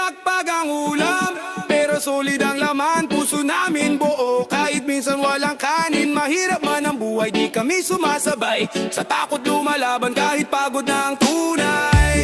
pagpag ang ulam, pero solid ang laman, puso namin buo. Kahit minsan walang kanin, mahirap man ang buhay, di kami sumasabay. Sa takot lumalaban kahit pagod na ang tunay.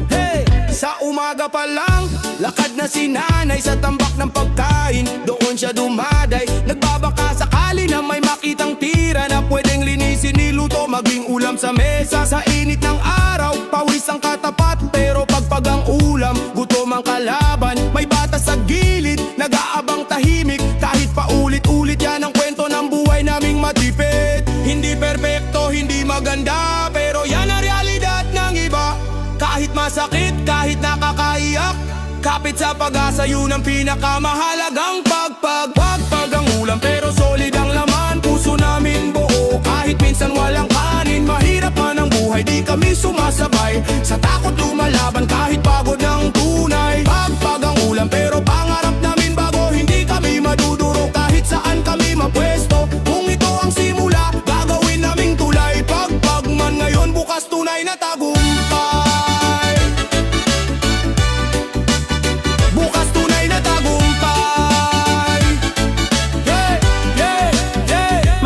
Hey! Sa umaga pa lang, lakad na si nanay sa tambak ng pagkain. Doon siya dumaday, nagbabaka sakali na may makitang tira na pwedeng linisin, niluto, maging ulam sa mesa. Sa init ng araw, pawis ang katapat, pero pagpag ang ulam, gutom ang kalaban. May bata sa gilid, nag-aabang tahimik, kahit paulit-ulit yan ang kwento ng buhay naming matipid. Hindi perpekto, hindi maganda, pero yan ang realidad ng iba. Kahit masakit, kahit nakakaiyak, kapit sa pag-asa, yun ang pinakamahalagang pagpag. Pagpag ang ulam, pero solid ang laman, puso namin buo. Kahit minsan walang kanin, mahirap man ang buhay, di kami sumasabay. Sa takot lumalaban kahit pagod ng tunay. Pagpag ang ulam, pero pangarap namin bago, hindi kami maduduro kahit saan kami mapwesto. Kung ito ang simula, gagawin naming tulay. Pagpag man ngayon, bukas tunay na tagumpay.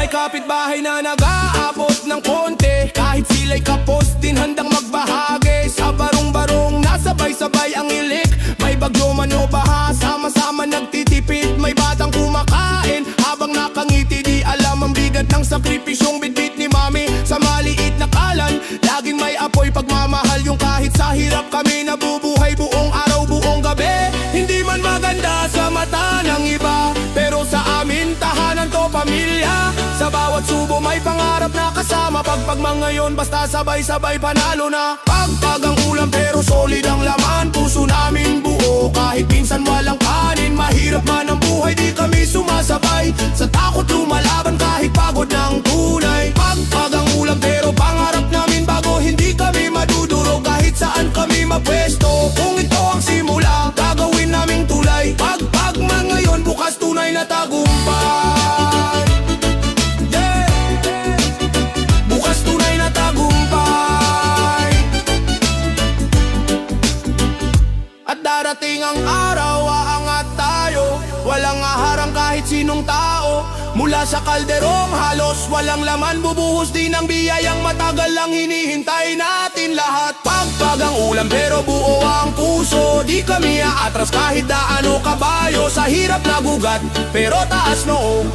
Kapitbahay na nag-aabot ng konti, kahit sila'y kapos din handang magbahagi. Sa barong-barong nasabay-sabay ang ilik, may bagyo man o baha, sama-sama nagtitipid. May batang kumakain habang nakangiti, di alam ang bigat ng sakripisyong bitbit ni mami. Sa maliit na kalan, laging may apoy, pagmamahal yung kahit sa hirap kami nabubuhay buong araw, buong gabi. Hindi man maganda sa mata ng iba, pero sa amin tahanan to, pamilya. Sa bawat subo may pangarap na kasama, pagpag ngayon basta sabay-sabay panalo na. Pagpag ang ulam, pero solid ang laman, puso namin buo. Kahit minsan walang kanin, mahirap man ang buhay, di kami sumasabay. Sa takot lumalaban kahit pagod ng tunay. Pagpag ang ulam, pero pangarap namin bago, hindi kami maduduro kahit saan kami mapwesto. Kung ito ang simula, gagawin naming tulay. Pagpag ngayon, bukas tunay na tagumpay. Darating ang araw, aangat tayo, walang aharang kahit sinong tao. Mula sa kalderong halos walang laman, bubuhos din ang biyayang matagal lang hinihintay natin lahat. Pagpag ang ulam, pero buo ang puso, di kami aatras kahit daano kabayo. Sa hirap nagugat, pero taas noo.